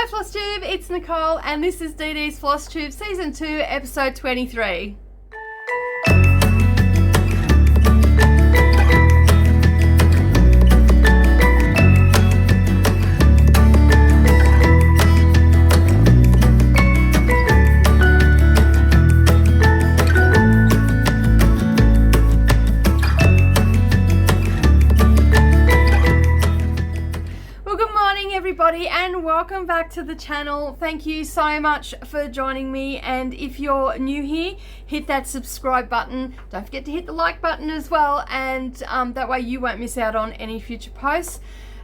Hi FlossTube, it's Nicole and this is DDs FlossTube Season 2, Episode 23. Everybody, and welcome back to the channel. Thank you so much for joining me, and if you're new here, hit that subscribe button. Don't forget to hit the like button as well, and that way you won't miss out on any future posts.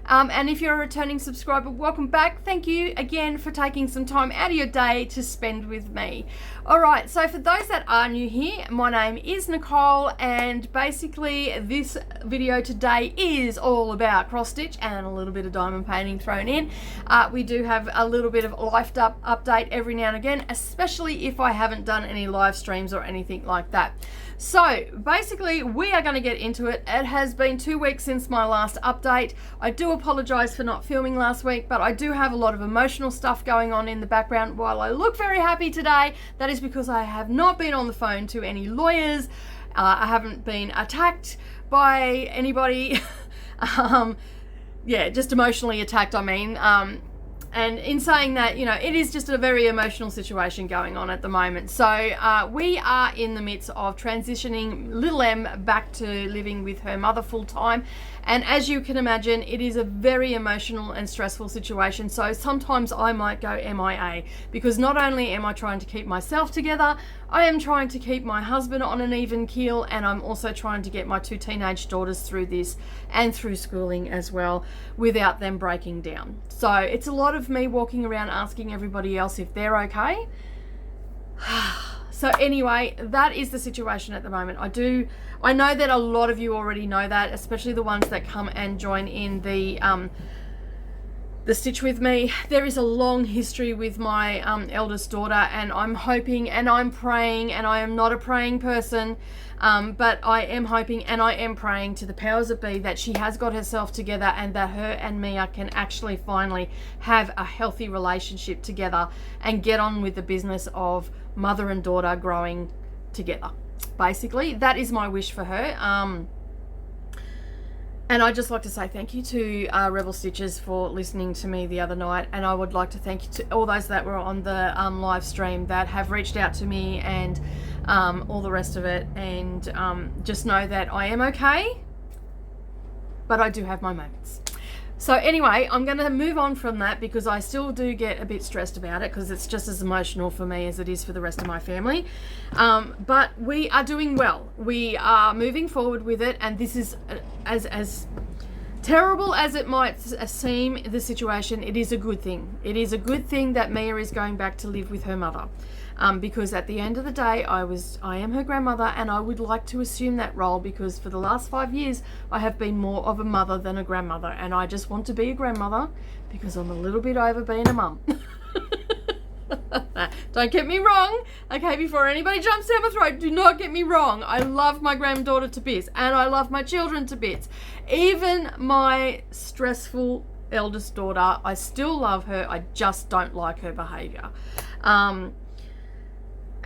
And if you're a returning subscriber, welcome back. Thank you again for taking some time out of your day to spend with me. Alright, so for those that are new here, my name is Nicole, and basically this video today is all about cross stitch and a little bit of diamond painting thrown in. We do have a little bit of life update every now and again, especially if I haven't done any live streams or anything like that. So basically we are going to get into it. It has been 2 weeks since my last update. I do apologize for not filming last week, but I do have a lot of emotional stuff going on in the background. While I look very happy today, that is because I have not been on the phone to any lawyers. I haven't been attacked by anybody. Yeah, just emotionally attacked, I mean. And in saying that, you know, it is just a very emotional situation going on at the moment. So we are in the midst of transitioning little Em back to living with her mother full time. And as you can imagine, it is a very emotional and stressful situation. So sometimes I might go MIA, because not only am I trying to keep myself together, I am trying to keep my husband on an even keel, and I'm also trying to get my 2 teenage daughters through this and through schooling as well without them breaking down. So it's a lot of me walking around asking everybody else if they're okay. So anyway, that is the situation at the moment. I know that a lot of you already know that, especially the ones that come and join in the stitch with me. There is a long history with my eldest daughter, and I'm hoping and I'm praying, and I am not a praying person, but I am hoping and I am praying to the powers that be that she has got herself together, and that her and Mia can actually finally have a healthy relationship together and get on with the business of mother and daughter growing together. Basically, that is my wish for her. And I'd just like to say thank you to Rebel Stitches for listening to me the other night, and I would like to thank you to all those that were on the live stream that have reached out to me and all the rest of it, and just know that I am okay, but I do have my moments. So anyway, I'm going to move on from that, because I still do get a bit stressed about it, because it's just as emotional for me as it is for the rest of my family. But we are doing well. We are moving forward with it, and this is as terrible as it might seem, the situation, it is a good thing. It is a good thing that Mia is going back to live with her mother. Because at the end of the day, I am her grandmother, and I would like to assume that role, because for the last 5 years I have been more of a mother than a grandmother, and I just want to be a grandmother because I'm a little bit over being a mum. Don't get me wrong, okay, before anybody jumps down my throat, do not get me wrong. I love my granddaughter to bits, and I love my children to bits. Even my stressful eldest daughter, I still love her. I just don't like her behavior.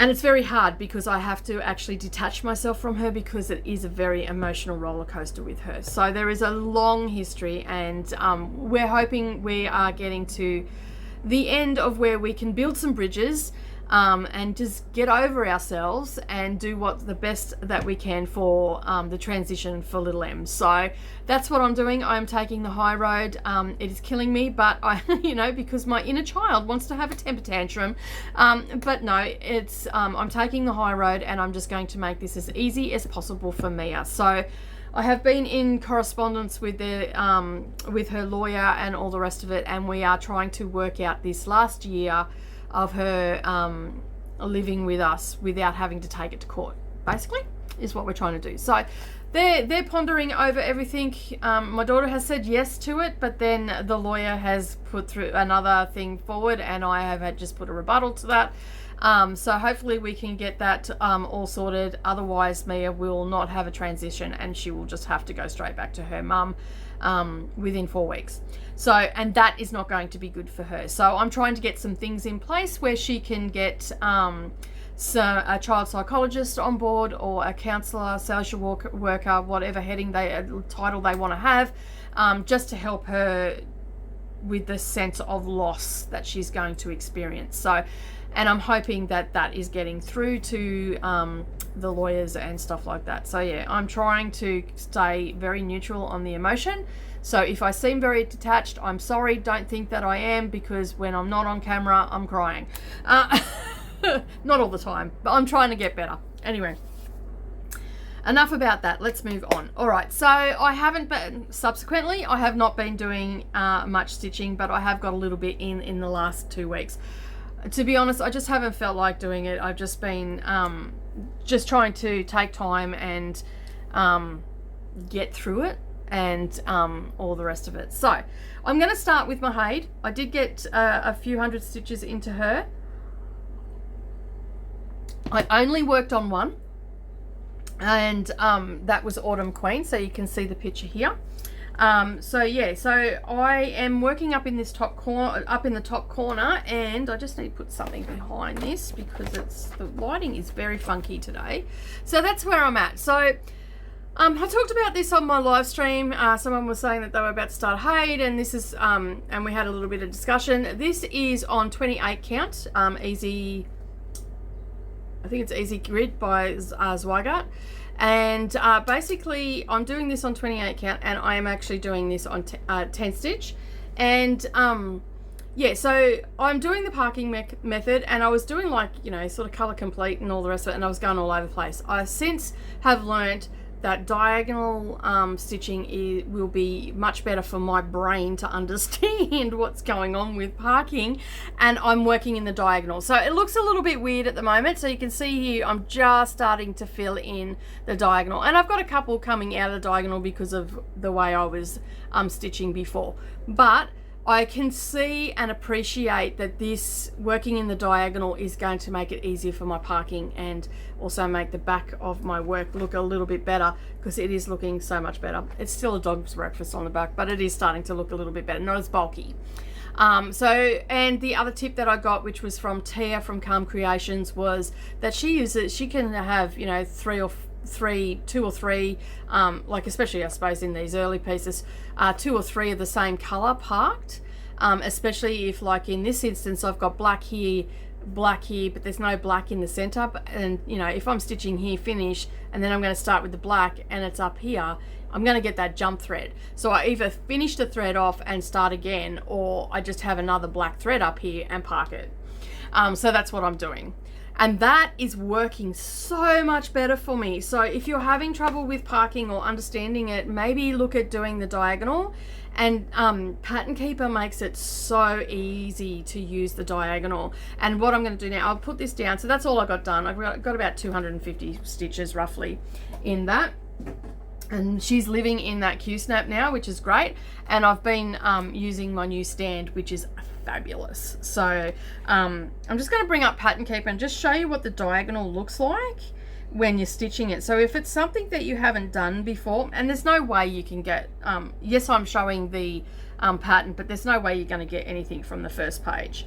And it's very hard, because I have to actually detach myself from her, because it is a very emotional roller coaster with her. So there is a long history, and we're hoping we are getting to the end of where we can build some bridges and just get over ourselves and do what the best that we can for the transition for little Em. So that's what I'm doing. I'm taking the high road. It is killing me, but I, you know, because my inner child wants to have a temper tantrum. But no, it's I'm taking the high road, and I'm just going to make this as easy as possible for Mia. So I have been in correspondence with with her lawyer and all the rest of it, and we are trying to work out this last year of her living with us without having to take it to court, basically, is what we're trying to do. So they're pondering over everything. My daughter has said yes to it, but then the lawyer has put through another thing forward, and I have had just put a rebuttal to that. So hopefully we can get that all sorted. Otherwise, Mia will not have a transition, and she will just have to go straight back to her mum within 4 weeks. So, and that is not going to be good for her. So I'm trying to get some things in place where she can get a child psychologist on board, or a counsellor, social worker, whatever title they want to have, just to help her with the sense of loss that she's going to experience. So, and I'm hoping that that is getting through to the lawyers and stuff like that. So yeah, I'm trying to stay very neutral on the emotion. So if I seem very detached, I'm sorry. Don't think that I am, because when I'm not on camera, I'm crying. Not all the time, but I'm trying to get better. Anyway, enough about that. Let's move on. All right, so I have not been doing much stitching, but I have got a little bit in the last 2 weeks. To be honest, I just haven't felt like doing it. I've just been just trying to take time and get through it, and all the rest of it. So I'm going to start with my Haid. I did get a few hundred stitches into her. I only worked on one, and that was Autumn Queen, so you can see the picture here. So yeah, so I am working up in this top corner, and I just need to put something behind this because the lighting is very funky today. So that's where I'm at. So I talked about this on my live stream. Someone was saying that they were about to start Haid, and this is and we had a little bit of discussion. This is on 28 count, easy. I think it's Easy Grid by Zweigart. And basically I'm doing this on 28 count, and I am actually doing this on 10 stitch. And yeah, so I'm doing the parking method, and I was doing, like, you know, sort of color complete and all the rest of it, and I was going all over the place. I since have learnt that diagonal stitching will be much better for my brain to understand what's going on with parking, and I'm working in the diagonal. So it looks a little bit weird at the moment. So you can see here I'm just starting to fill in the diagonal, and I've got a couple coming out of the diagonal because of the way I was stitching before. But I can see and appreciate that this working in the diagonal is going to make it easier for my parking, and also make the back of my work look a little bit better, because it is looking so much better. It's still a dog's breakfast on the back, but it is starting to look a little bit better, not as bulky. And the other tip that I got, which was from Tia from Calm Creations, was that she can have, you know, two or three, like, especially I suppose in these early pieces, 2 or 3 of the same color parked, especially if, like in this instance, I've got black here, but there's no black in the center. And you know, if I'm stitching here finish, and then I'm going to start with the black and it's up here, I'm going to get that jump thread. So I either finish the thread off and start again, or I just have another black thread up here and park it. So that's what I'm doing. And that is working so much better for me. So if you're having trouble with parking or understanding it, maybe look at doing the diagonal. And Pattern Keeper makes it so easy to use the diagonal. And what I'm going to do now, I'll put this down. So that's all I got done. I've got about 250 stitches roughly in that. And she's living in that Q-snap now, which is great. And I've been using my new stand, which is fabulous. So I'm just going to bring up Pattern Keeper and just show you what the diagonal looks like when you're stitching it. So if it's something that you haven't done before, and there's no way you can get, yes, I'm showing the pattern, but there's no way you're going to get anything from the first page.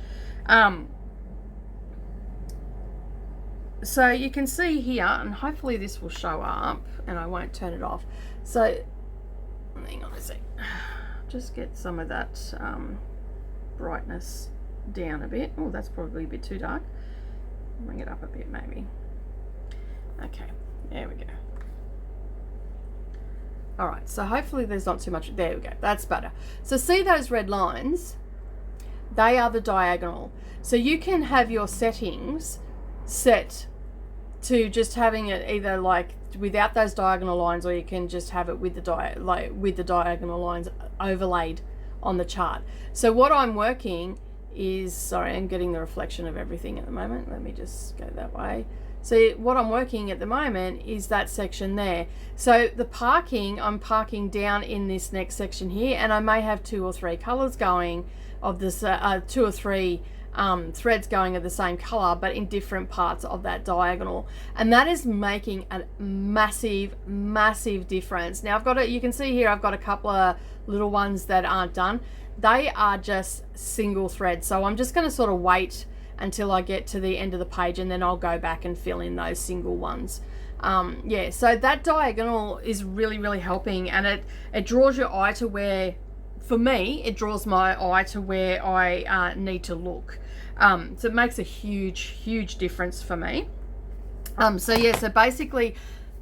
So you can see here, and hopefully this will show up and I won't turn it off. So hang on a sec, just get some of that brightness down a bit. Oh, that's probably a bit too dark. Bring it up a bit maybe. Okay, there we go. All right, so hopefully there's not too much. There we go, that's better. So see those red lines? They are the diagonal. So you can have your settings set to just having it either like without those diagonal lines, or you can just have it with the diagonal lines overlaid on the chart. So what I'm working is, sorry, I'm getting the reflection of everything at the moment. Let me just go that way. So what I'm working at the moment is that section there. So the parking, I'm parking down in this next section here, and I may have 2 or 3 colors going of this, 2 or 3 threads going of the same color but in different parts of that diagonal, and that is making a massive difference. Now I've got you can see here I've got a couple of little ones that aren't done. They are just single thread, so I'm just going to sort of wait until I get to the end of the page, and then I'll go back and fill in those single ones. Yeah, so that diagonal is really helping, and it draws your eye to where, for me, it draws my eye to where I need to look. So it makes a huge difference for me. So yeah, so basically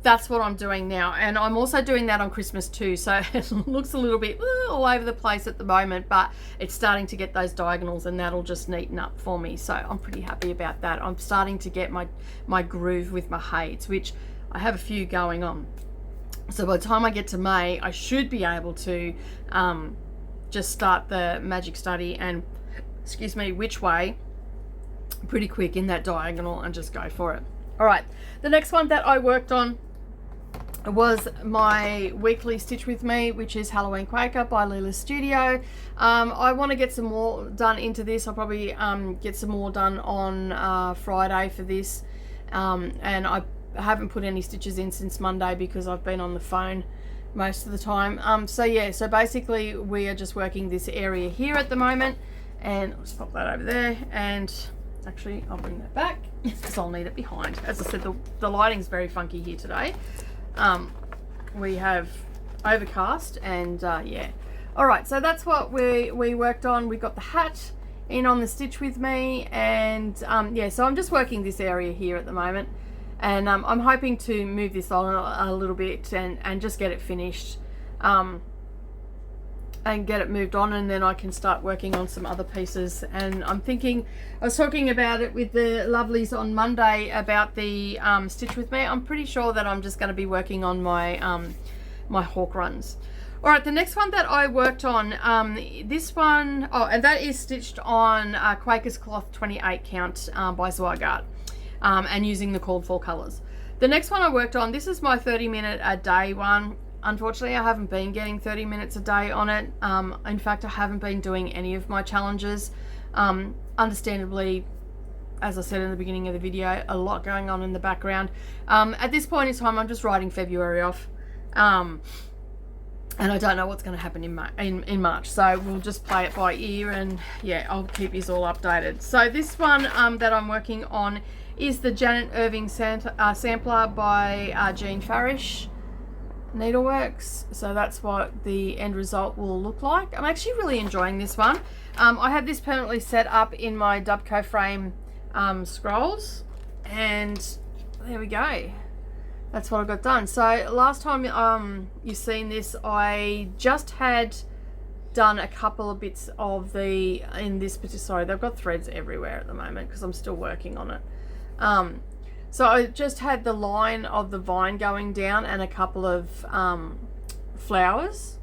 that's what I'm doing now, and I'm also doing that on Christmas too, so it looks a little bit all over the place at the moment, but it's starting to get those diagonals, and that'll just neaten up for me, so I'm pretty happy about that. I'm starting to get my groove with my heights, which I have a few going on, so by the time I get to May I should be able to just start the magic study and, excuse me, which way pretty quick in that diagonal and just go for it. All right, the next one that I worked on was my weekly Stitch With Me, which is Halloween Quaker by Lila's Studio. I want to get some more done into this. I'll probably get some more done on Friday for this, and I haven't put any stitches in since Monday because I've been on the phone most of the time. So yeah, so basically we are just working this area here at the moment, and I'll just pop that over there, and actually I'll bring that back because I'll need it behind. As I said, the lighting's very funky here today. We have overcast, and yeah. All right, so that's what we worked on. We got the hat in on the Stitch With Me, and yeah, so I'm just working this area here at the moment, and I'm hoping to move this on a little bit and just get it finished, and get it moved on, and then I can start working on some other pieces. And I'm thinking, I was talking about it with the lovelies on Monday about the Stitch With Me. I'm pretty sure that I'm just going to be working on my my hawk runs. All right, the next one that I worked on, this one, and that is stitched on Quaker's Cloth 28 count by Zweigart, and using the called for colors. The next one I worked on, this is my 30-minute a day one. Unfortunately, I haven't been getting 30 minutes a day on it. In fact, I haven't been doing any of my challenges. Understandably, as I said in the beginning of the video, a lot going on in the background. At this point in time, I'm just writing February off. And I don't know what's going to happen in March. So we'll just play it by ear, and yeah, I'll keep you all updated. So this one that I'm working on is the Janet Irving sampler by Jean Farish Needleworks. So that's what the end result will look like. I'm actually really enjoying this one. I have this permanently set up in my Dubco frame scrolls, and there we go. That's what I got done. So last time you've seen this, I just had done a couple of bits of the, in this particular, sorry, they've got threads everywhere at the moment because I'm still working on it. So I just had the line of the vine going down and a couple of flowers,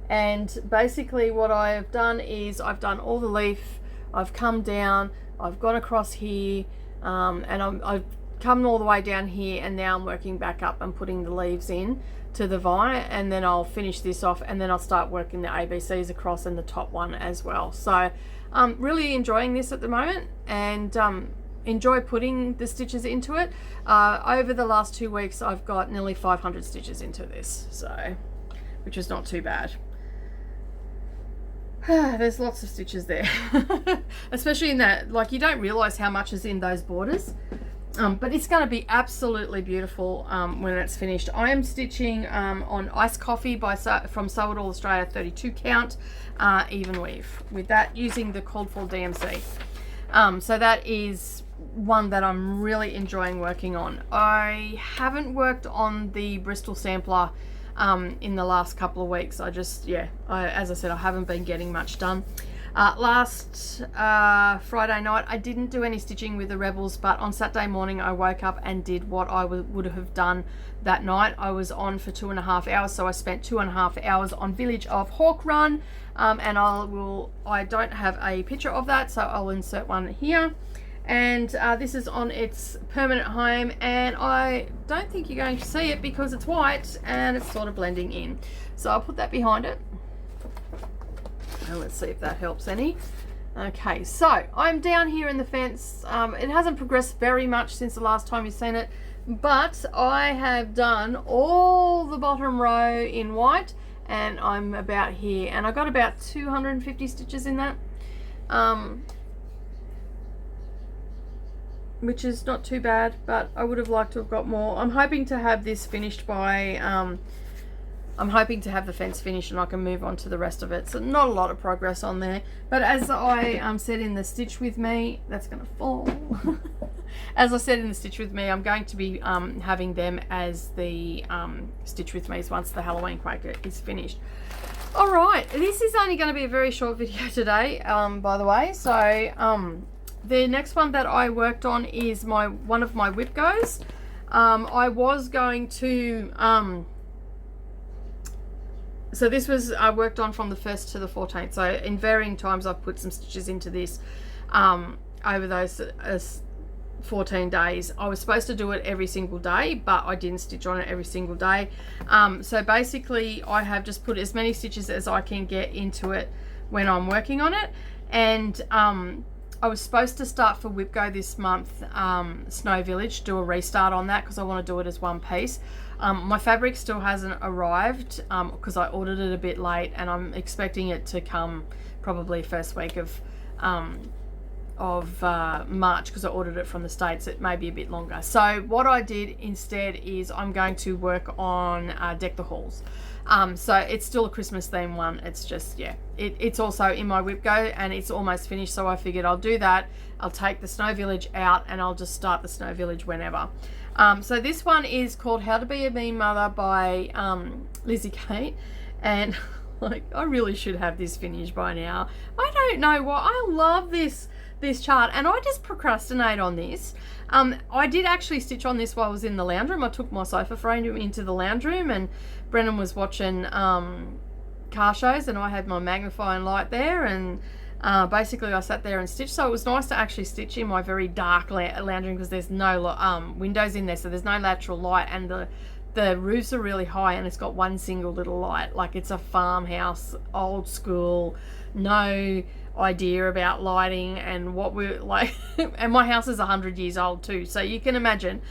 and basically what I have done is I've done all the leaf, I've come down, I've gone across here, and I've come all the way down here, and now I'm working back up and putting the leaves in to the vine, and then I'll finish this off, and then I'll start working the ABCs across and the top one as well. So I'm really enjoying this at the moment, and enjoy putting the stitches into it. Over the last 2 weeks I've got nearly 500 stitches into this, so which is not too bad. There's lots of stitches there. Especially in that, like, you don't realize how much is in those borders, but it's going to be absolutely beautiful when it's finished. I am stitching on Ice Coffee from Sew It All Australia 32 count even weave with that, using the called for DMC. So that is one that I'm really enjoying working on. I haven't worked on the Bristol sampler in the last couple of weeks. I just, yeah, as I said, I haven't been getting much done. Last Friday night I didn't do any stitching with the Rebels, but on Saturday morning I woke up and did what I would have done that night. I was on for 2.5 hours, so I spent 2.5 hours on Village of Hawk Run, and I don't have a picture of that, so I'll insert one here. And this is on its permanent home, and I don't think you're going to see it because it's white and it's sort of blending in, so I'll put that behind it. And let's see if that helps any. Okay, so I'm down here in the fence. It hasn't progressed very much since the last time you've seen it, but I have done all the bottom row in white, and I'm about here, and I got about 250 stitches in that, which is not too bad, but I would have liked to have got more. I'm hoping to have this finished by I'm hoping to have the fence finished and I can move on to the rest of it. So not a lot of progress on there. But as I said in the Stitch With Me, that's going to fall. As I said in the Stitch With Me, I'm going to be having them as the Stitch With Me's once the Halloween Quaker is finished. Alright, this is only going to be a very short video today, by the way. So the next one that I worked on is one of my whip goes. I was going to... so this was I worked on from the 1st to the 14th. So in varying times I've put some stitches into this over those 14 days. I was supposed to do it every single day, but I didn't stitch on it every single day. So basically I have just put as many stitches as I can get into it when I'm working on it. And I was supposed to start for Whip Go this month, Snow Village, do a restart on that because I want to do it as one piece. My fabric still hasn't arrived because I ordered it a bit late, and I'm expecting it to come probably first week of March because I ordered it from the States. It may be a bit longer. So what I did instead is I'm going to work on Deck the Halls. So it's still a Christmas theme one. It's just, yeah, it's also in my Whip Go and it's almost finished. So I figured I'll do that. I'll take the Snow Village out and I'll just start the Snow Village whenever. So this one is called How to Be a Mean Mother by Lizzie Kate. And like, I really should have this finished by now. I don't know why. I love this chart and I just procrastinate on this. I did actually stitch on this while I was in the lounge room. I took my sofa frame into the lounge room and Brennan was watching car shows and I had my magnifying light there, and basically I sat there and stitched. So it was nice to actually stitch in my very dark lounge room because there's no windows in there, so there's no natural light, and the roofs are really high and it's got one single little light. Like, it's a farmhouse, old school, no idea about lighting and what we're like. And my house is 100 years old too, so you can imagine.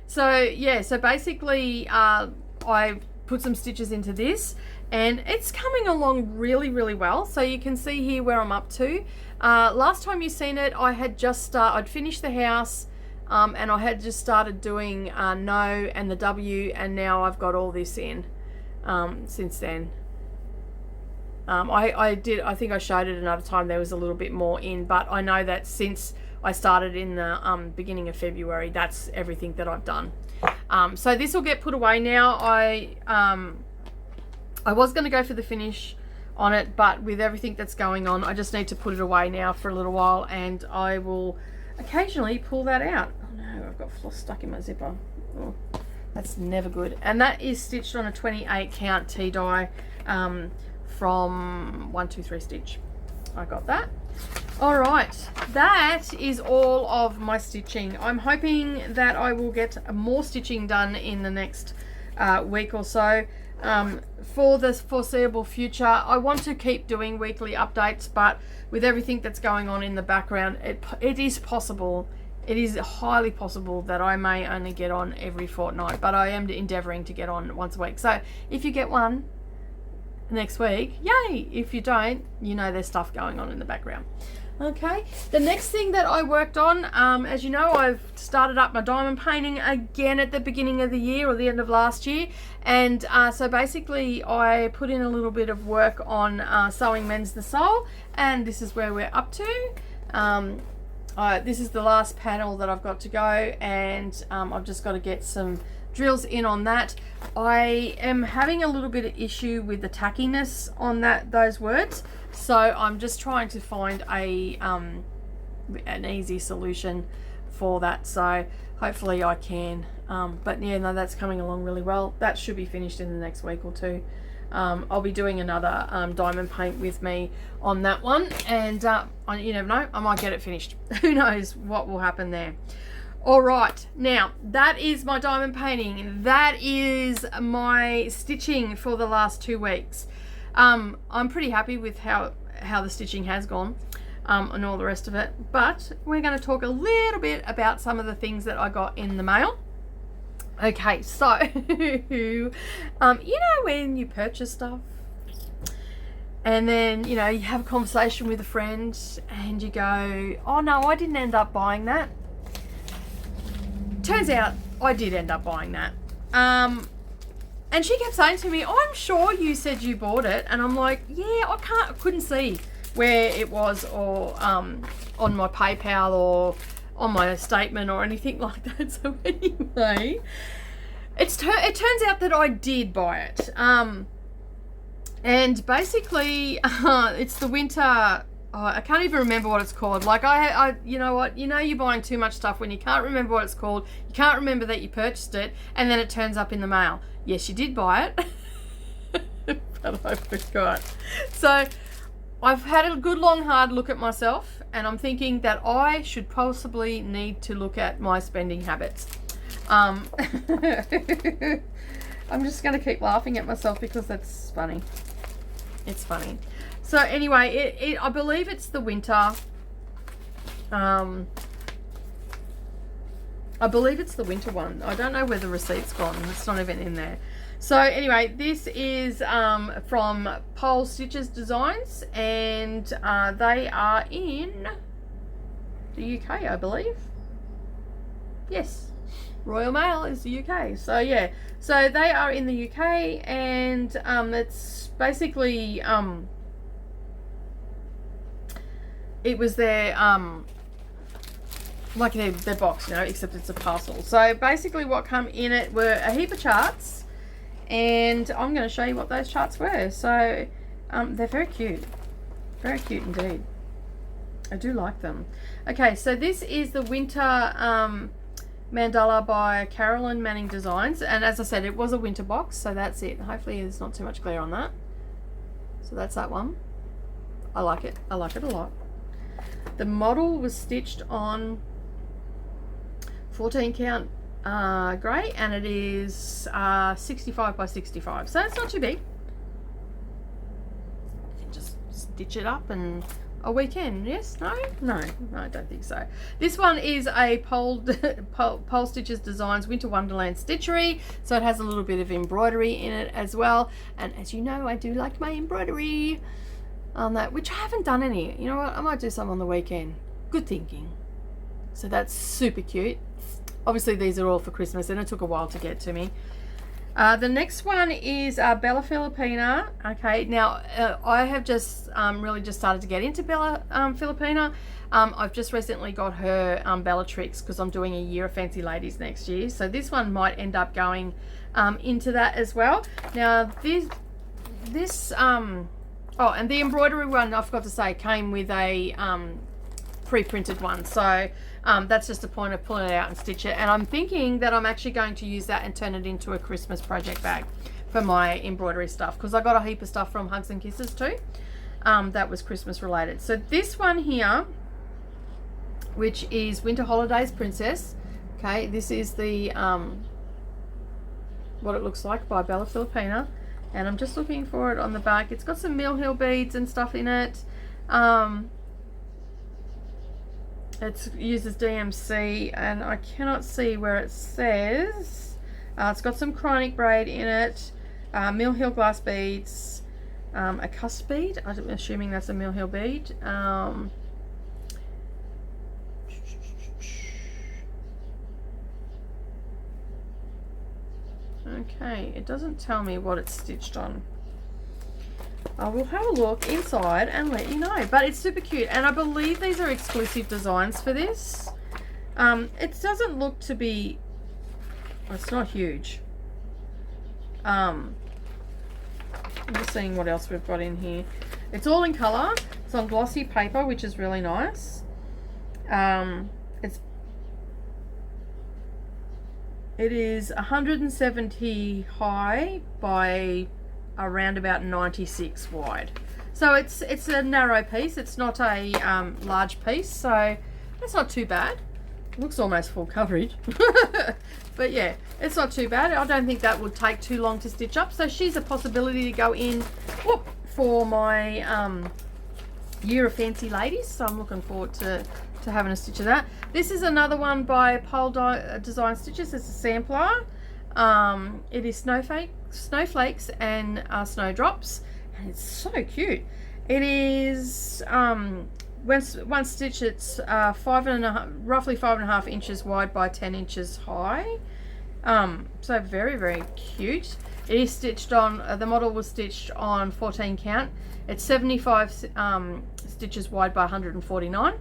So yeah, so basically I put some stitches into this and it's coming along really, really well. So you can see here where I'm up to. Last time you seen it, I had just I'd finished the house and I had just started doing No and the W, and now I've got all this in since then. I think I showed it another time, there was a little bit more in, but I know that since I started in the beginning of February, that's everything that I've done. So this will get put away now. I was going to go for the finish on it, but with everything that's going on, I just need to put it away now for a little while, and I will occasionally pull that out. Oh no, I've got floss stuck in my zipper. Oh, that's never good. And that is stitched on a 28 count T-dye from 123 Stitch. I got that. All right, that is all of my stitching. I'm hoping that I will get more stitching done in the next week or so. For the foreseeable future, I want to keep doing weekly updates, but with everything that's going on in the background, it is possible, it is highly possible that I may only get on every fortnight, but I am endeavouring to get on once a week. So if you get one next week, yay! If you don't, you know there's stuff going on in the background. Okay, the next thing that I worked on, as you know, I've started up my diamond painting again at the beginning of the year or the end of last year, and so basically I put in a little bit of work on Sewing Mends the Soul, and this is where we're up to. This is the last panel that I've got to go, and I've just got to get some drills in on that. I am having a little bit of issue with the tackiness on those words, so I'm just trying to find an easy solution for that. So hopefully I can, but yeah, no, that's coming along really well. That should be finished in the next week or two. I'll be doing another diamond paint with me on that one, and you never know, I might get it finished. Who knows what will happen there. All right, now that is my diamond painting. That is my stitching for the last 2 weeks. I'm pretty happy with how how the stitching has gone and all the rest of it. But we're going to talk a little bit about some of the things that I got in the mail. Okay, so you know when you purchase stuff and then, you know, you have a conversation with a friend and you go, oh no, I didn't end up buying that. Turns out I did end up buying that. And she kept saying to me, oh, I'm sure you said you bought it. And I'm like, yeah, I couldn't see where it was, or on my PayPal or on my statement or anything like that. So anyway, it turns out that I did buy it. And basically, it's the winter. I can't even remember what it's called. Like you know what? You know you're buying too much stuff when you can't remember what it's called. You can't remember that you purchased it, and then it turns up in the mail. Yes, you did buy it, but I forgot. So I've had a good long hard look at myself, and I'm thinking that I should possibly need to look at my spending habits. I'm just going to keep laughing at myself because that's funny. It's funny. So anyway, I believe it's the winter. I believe it's the winter one. I don't know where the receipt's gone. It's not even in there. So anyway, this is from Pole Stitches Designs, and they are in the UK, I believe. Yes, Royal Mail is the UK. So yeah, so they are in the UK, and it's basically it was their like their box, you know, except it's a parcel. So basically what come in it were a heap of charts, and I'm going to show you what those charts were. So they're very cute indeed. I do like them. Okay, so this is the winter mandala by Carolyn Manning Designs, and as I said, it was a winter box, so that's it. Hopefully there's not too much glare on that. So that's that one. I like it a lot. The model was stitched on 14 count grey, and it is 65 by 65, so it's not too big. You can just stitch it up in a weekend. Yes? No, I don't think so. This one is a Pole Stitches Designs Winter Wonderland stitchery, so it has a little bit of embroidery in it as well, and as you know, I do like my embroidery on that, which I haven't done any. You know what, I might do some on the weekend. Good thinking. So that's super cute. Obviously these are all for Christmas, and it took a while to get to me. The next one is Bella Filipina. Okay, now I have just really just started to get into Bella Filipina. I've just recently got her Bellatrix because I'm doing a year of Fancy Ladies next year, so this one might end up going into that as well. Now this oh, and the embroidery one, I forgot to say, came with a pre-printed one, so that's just a point of pulling it out and stitch it. And I'm thinking that I'm actually going to use that and turn it into a Christmas project bag for my embroidery stuff, because I got a heap of stuff from Hugs and Kisses too that was Christmas related. So this one here, which is Winter Holidays Princess, okay, this is the what it looks like by Bella Filipina, and I'm just looking for it on the back. It's got some Mill Hill beads and stuff in it. It uses DMC, and I cannot see where it says. It's got some chronic braid in it, Mill Hill glass beads, a cusp bead. I'm assuming that's a Mill Hill bead. Okay, it doesn't tell me what it's stitched on. I will have a look inside and let you know, but it's super cute, and I believe these are exclusive designs for this. It doesn't look to be, it's not huge. I'm just seeing what else we've got in here. It's all in colour. It's on glossy paper, which is really nice. It is 170 high by around about 96 wide, so it's a narrow piece. It's not a large piece, so that's not too bad. Looks almost full coverage. But yeah, it's not too bad. I don't think that would take too long to stitch up, so she's a possibility to go in for my Year of Fancy Ladies, so I'm looking forward to having a stitch of that. This is another one by Pole Design Stitches. It's a sampler. It is snowflakes and snowdrops, and it's so cute. It is one stitch. It's roughly 5.5 inches wide by 10 inches high. So very, very cute. It is stitched on, the model was stitched on 14 count. It's 75 stitches wide by 149.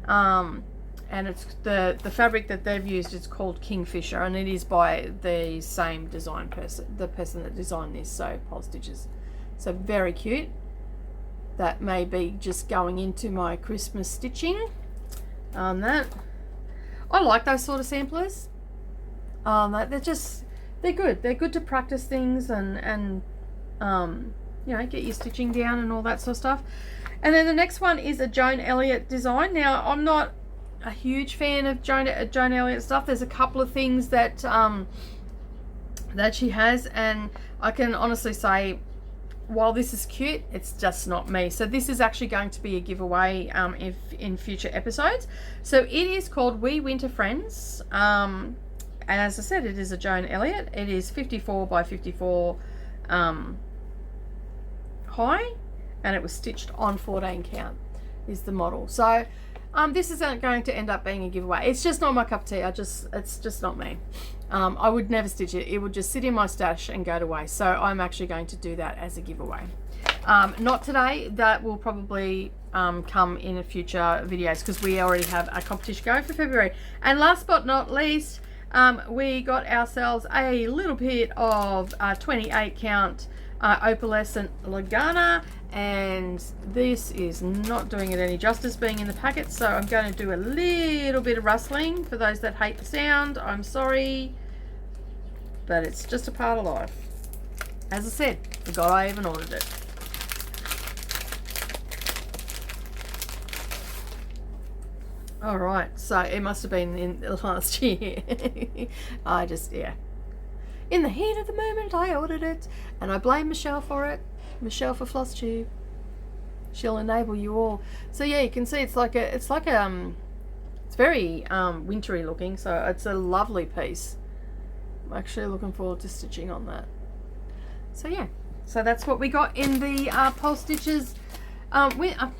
And it's the fabric that they've used is called Kingfisher, and it is by the same design person, the person that designed this, so Pole Stitches. So very cute. That may be just going into my Christmas stitching on that. I like those sort of samplers. They're good. They're good to practice things and you know, get your stitching down and all that sort of stuff. And then the next one is a Joan Elliott design. Now, I'm not a huge fan of Joan Elliott stuff. There's a couple of things that that she has, and I can honestly say, while this is cute, it's just not me. So this is actually going to be a giveaway if in future episodes. So it is called We Winter Friends. And as I said, it is a Joan Elliott. It is 54 by 54 high, and it was stitched on 14 count is the model. So this isn't going to end up being a giveaway. It's just not my cup of tea. It's just not me. I would never stitch it. It would just sit in my stash and go to waste. So I'm actually going to do that as a giveaway. Not today. That will probably come in a future videos, because we already have a competition going for February. And last but not least, we got ourselves a little bit of 28 count opalescent legana, and this is not doing it any justice being in the packet, so I'm going to do a little bit of rustling for those that hate the sound. I'm sorry, but it's just a part of life. As I said, forgot I even ordered it. All right, so it must have been in the last year. Yeah. In the heat of the moment, I ordered it, and I blame Michelle for it. Michelle for FlossTube. She'll enable you all. So yeah, you can see it's very wintry looking. So it's a lovely piece. I'm actually looking forward to stitching on that. So yeah, so that's what we got in the Pole Stitches. I'm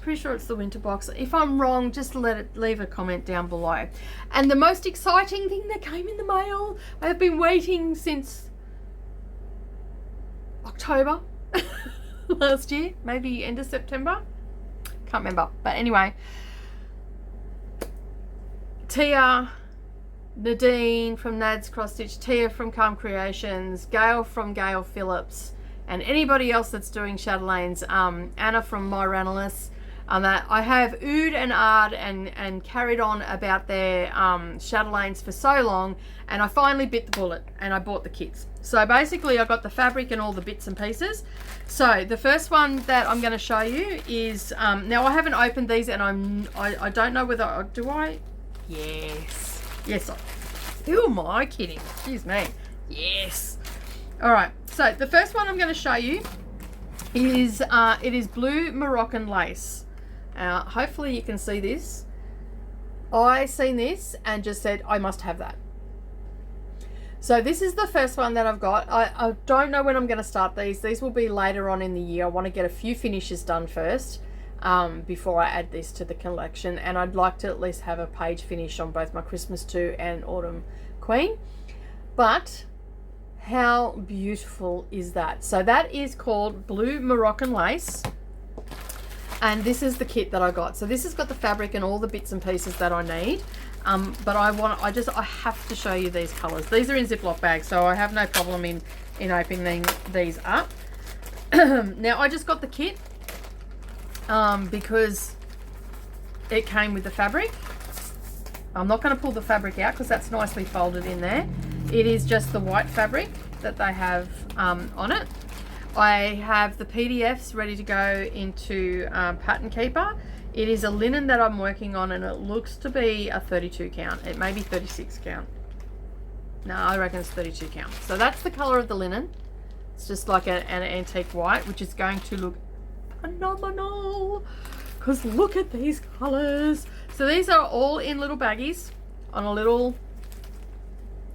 pretty sure it's the winter box. If I'm wrong, just leave a comment down below. And the most exciting thing that came in the mail, I have been waiting since October last year, maybe end of September, can't remember, but anyway, Tia, Nadine from Nad's Cross Stitch, Tia from Calm Creations, Gail from Gail Phillips, and anybody else that's doing chatelaines, Anna from Myranalus, that I have oohed and ahed and carried on about their chatelaines for so long, and I finally bit the bullet and I bought the kits. So basically I got the fabric and all the bits and pieces. So the first one that I'm going to show you is, now I haven't opened these, and I don't know whether, do I? Yes. Who am I kidding? Excuse me. Yes. All right, so the first one I'm going to show you is it is blue Moroccan lace. Hopefully you can see this. I seen this and just said I must have that. So this is the first one that I've got. I don't know when I'm going to start these. These will be later on in the year. I want to get a few finishes done first before I add this to the collection, and I'd like to at least have a page finish on both my Christmas 2 and Autumn Queen. But how beautiful is that? So that is called blue Moroccan lace, and this is the kit that I got. So this has got the fabric and all the bits and pieces that I need, but I have to show you these colors. These are in Ziploc bags, so I have no problem in opening these up. Now I just got the kit because it came with the fabric. I'm not going to pull the fabric out because that's nicely folded in there. It is just the white fabric that they have on it. I have the PDFs ready to go into Pattern Keeper. It is a linen that I'm working on, and it looks to be a 32 count. It may be 36 count. No, I reckon it's 32 count. So that's the color of the linen. It's just like an antique white, which is going to look phenomenal. because look at these colors. So these are all in little baggies on a little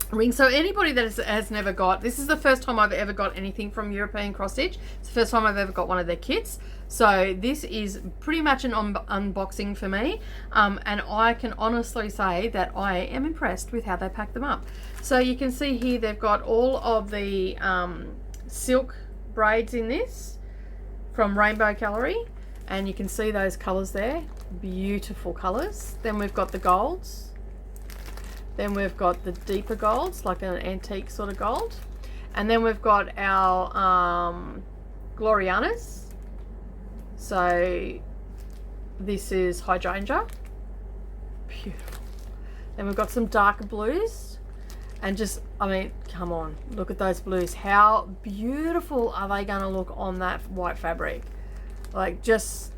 ring. So anybody that has never got, this is the first time I've ever got anything from European Cross Stitch. It's the first time I've ever got one of their kits. So this is pretty much an unboxing for me, and I can honestly say that I am impressed with how they pack them up. So you can see here they've got all of the silk braids in this from Rainbow Gallery, and you can see those colors there, beautiful colors. Then we've got the golds, then we've got the deeper golds, like an antique sort of gold, and then we've got our Glorianas. So this is hydrangea, beautiful. Then we've got some darker blues, and just, I mean, come on, look at those blues. How beautiful are they going to look on that white fabric? Like, just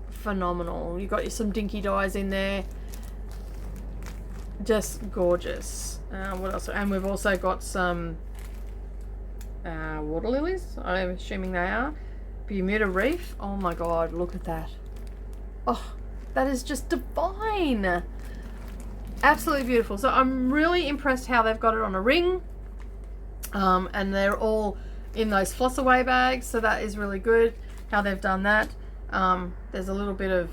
phenomenal. You've got some dinky dyes in there, just gorgeous. What else? And we've also got some water lilies, I'm assuming they are. Bermuda Reef. Oh my god, look at that. Oh, that is just divine. Absolutely beautiful. So I'm really impressed how they've got it on a ring, and they're all in those floss away bags, so that is really good how they've done that. There's a little bit of,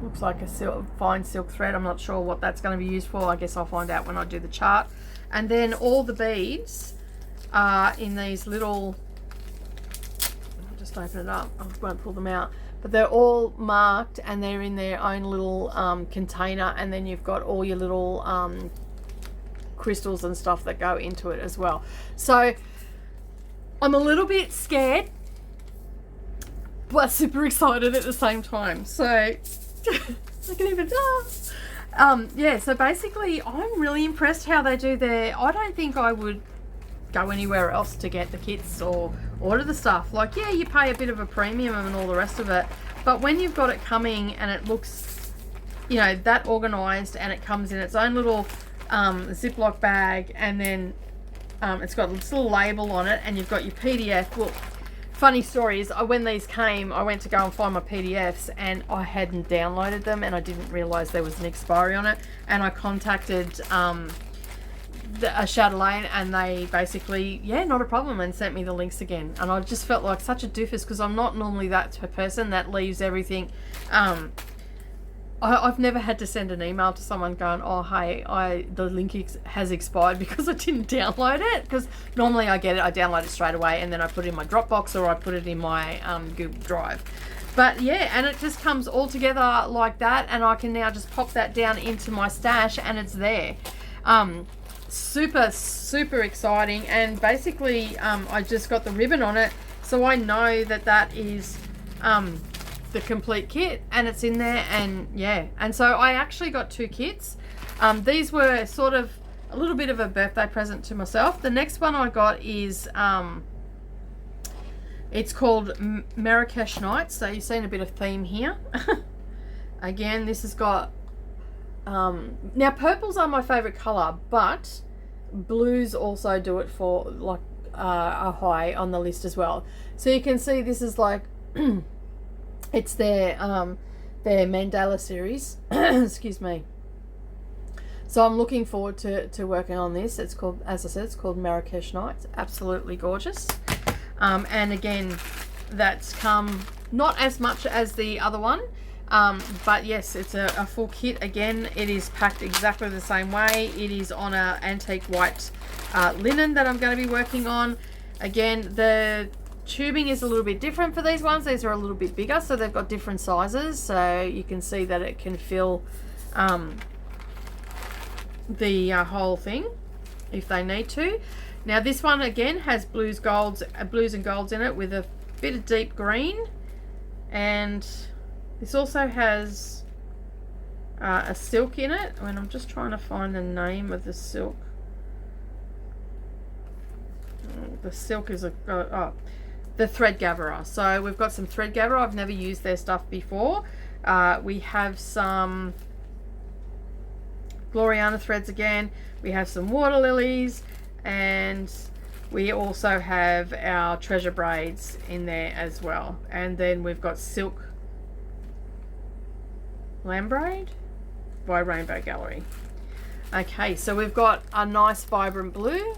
looks like a fine silk thread. I'm not sure what that's going to be used for. I guess I'll find out when I do the chart. And then all the beads are in these little, open it up, I won't pull them out, but they're all marked and they're in their own little container, and then you've got all your little crystals and stuff that go into it as well. So I'm a little bit scared but super excited at the same time. So I can even yeah, so basically I'm really impressed how they do their, I don't think I would go anywhere else to get the kits or order the stuff. Like, yeah, you pay a bit of a premium and all the rest of it, but when you've got it coming and it looks, you know, that organized, and it comes in its own little Ziploc bag, and then it's got this little label on it, and you've got your PDF. Well, funny story is, when these came, I went to go and find my PDFs and I hadn't downloaded them, and I didn't realize there was an expiry on it, and I contacted a Chatelaine, and they basically, yeah, not a problem, and sent me the links again. And I just felt like such a doofus, because I'm not normally that person that leaves everything. I've never had to send an email to someone going, oh hey, the link has expired because I didn't download it, because normally I get it, I download it straight away, and then I put it in my Dropbox or I put it in my Google Drive. But yeah, and it just comes all together like that, and I can now just pop that down into my stash and it's there. Super exciting. And basically I just got the ribbon on it, so I know that that is the complete kit, and it's in there. And yeah, and so I actually got two kits. These were sort of a little bit of a birthday present to myself. The next one I got is it's called Marrakesh Nights, so you've seen a bit of theme here. Again, this has got now purples are my favorite color, but blues also do it for like are high on the list as well. So you can see this is like it's their mandala series. Excuse me. So I'm looking forward to working on this. It's called, as I said, it's called Marrakesh Nights. Absolutely gorgeous. And again, that's come not as much as the other one, but yes, it's a full kit. Again, it is packed exactly the same way. It is on a antique white linen that I'm going to be working on. Again, the tubing is a little bit different for these ones. These are a little bit bigger, so they've got different sizes, so you can see that it can fill the whole thing if they need to. Now this one again has blues and golds in it with a bit of deep green, and this also has a silk in it. And I'm just trying to find the name of the silk. The silk is the thread gatherer. So we've got some thread gatherer. I've never used their stuff before. We have some Gloriana threads again. We have some water lilies, and We also have our treasure braids in there as well. And then we've got silk lamb braid by Rainbow Gallery. Okay, so we've got a nice vibrant blue.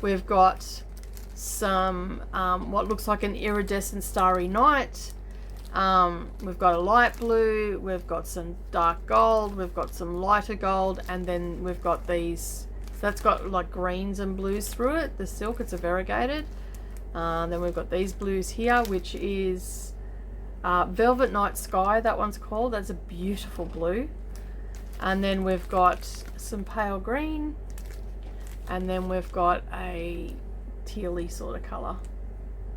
We've got some what looks like an iridescent starry night. We've got a light blue, we've got some dark gold, we've got some lighter gold, and then we've got these, that's got like greens and blues through it, the silk, it's a variegated. Then we've got these blues here, which is Velvet Night Sky, that one's called. That's a beautiful blue. And then we've got some pale green, and then we've got a tealy sort of colour.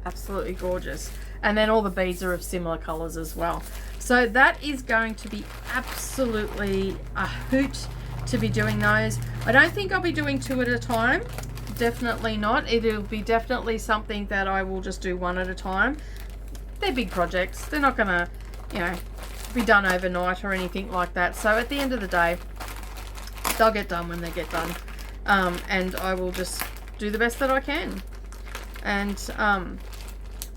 Absolutely gorgeous. And then all the beads are of similar colours as well. So that is going to be absolutely a hoot to be doing those. I don't think I'll be doing 2 at a time. Definitely not. It'll be definitely something that I will just do 1 at a time. They're big projects. They're not going to, you know, be done overnight or anything like that. So at the end of the day, they'll get done when they get done. And I will just do the best that I can. And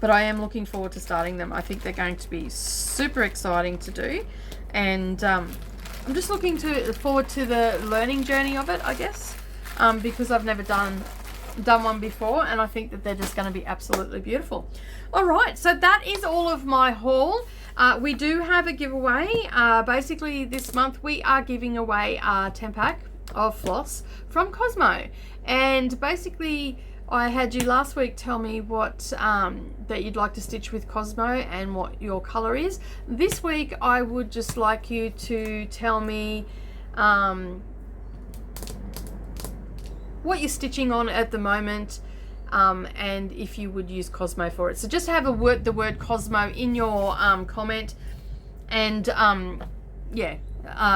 but I am looking forward to starting them. I think they're going to be super exciting to do, and I'm just looking forward to the learning journey of it, I guess, because I've never done one before, and I think that they're just going to be absolutely beautiful. All right, so that is all of my haul. We do have a giveaway. Basically this month we are giving away a 10-pack of floss from Cosmo, and basically I had you last week tell me what that you'd like to stitch with Cosmo and what your colour is. This week I would just like you to tell me what you're stitching on at the moment, and if you would use Cosmo for it. So just have the word Cosmo in your comment, and yeah,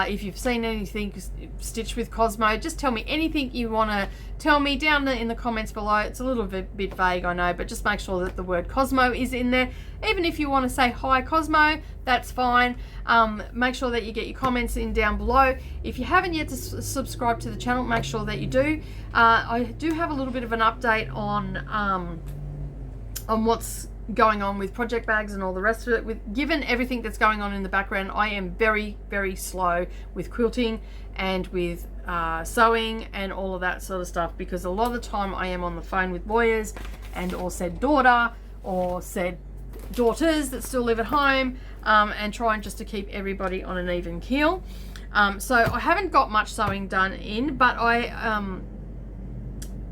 if you've seen anything stitched with Cosmo, just tell me anything you want to tell me down in the comments below. It's a little bit vague, I know, but just make sure that the word Cosmo is in there. Even if you want to say hi Cosmo, that's fine. Make sure that you get your comments in down below. If you haven't yet subscribed to the channel, make sure that you do. I do have a little bit of an update on what's going on with project bags and all the rest of it. Given everything that's going on in the background, I am very slow with quilting and with sewing and all of that sort of stuff, because a lot of the time I am on the phone with lawyers and or said daughter or said daughters that still live at home, and trying just to keep everybody on an even keel. So I haven't got much sewing done in, but I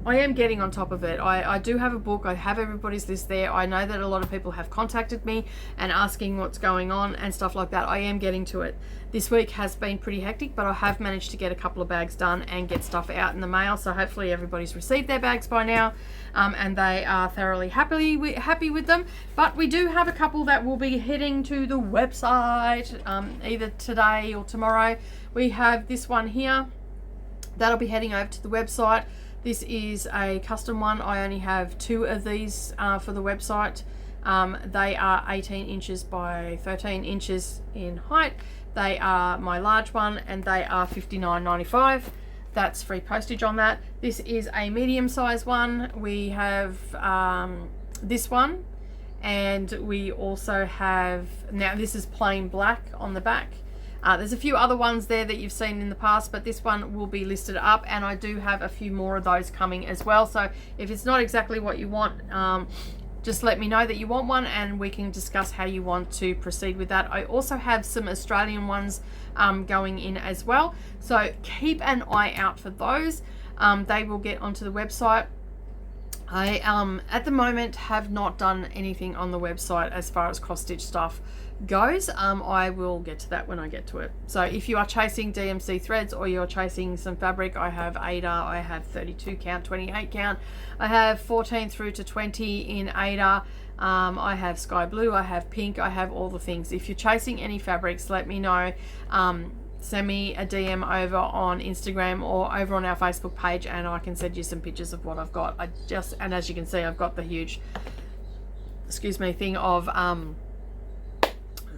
am getting on top of it. I do have a book. I have everybody's list there. I know that a lot of people have contacted me and asking what's going on and stuff like that. I am getting to it. This week has been pretty hectic, but I have managed to get a couple of bags done and get stuff out in the mail. So hopefully everybody's received their bags by now, and they are thoroughly happy with them. But we do have a couple that will be heading to the website either today or tomorrow. We have this one here that'll be heading over to the website. This is a custom one. I only have 2 of these for the website. They are 18 inches by 13 inches in height. They are my large one, and they are $59.95. That's free postage on that. This is a medium size one. We have this one, and we also have, now this is plain black on the back. There's a few other ones there that you've seen in the past, but this one will be listed up, and I do have a few more of those coming as well. So if it's not exactly what you want, just let me know that you want one, and we can discuss how you want to proceed with that. I also have some Australian ones going in as well, so keep an eye out for those. They will get onto the website. I at the moment have not done anything on the website as far as cross stitch stuff goes. I will get to that when I get to it. So if you are chasing DMC threads or you're chasing some fabric, I have Ada, I have 32 count, 28 count, I have 14 through to 20 in Ada, I have sky blue, I have pink, I have all the things. If you're chasing any fabrics, let me know. Send me a DM over on Instagram or over on our Facebook page, and I can send you some pictures of what I've got. And as you can see, I've got the huge, excuse me, thing of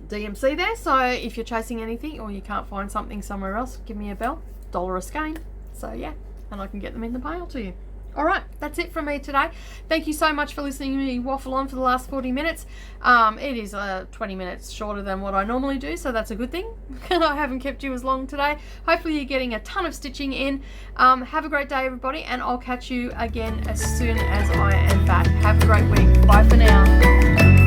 DMC there. So if you're chasing anything or you can't find something somewhere else, give me a bell. $1 a skein. So yeah, and I can get them in the mail to you. All right, that's it from me today. Thank you so much for listening to me waffle on for the last 40 minutes. It is 20 minutes shorter than what I normally do, so that's a good thing. I haven't kept you as long today. Hopefully you're getting a ton of stitching in. Have a great day, everybody, and I'll catch you again as soon as I am back. Have a great week. Bye for now.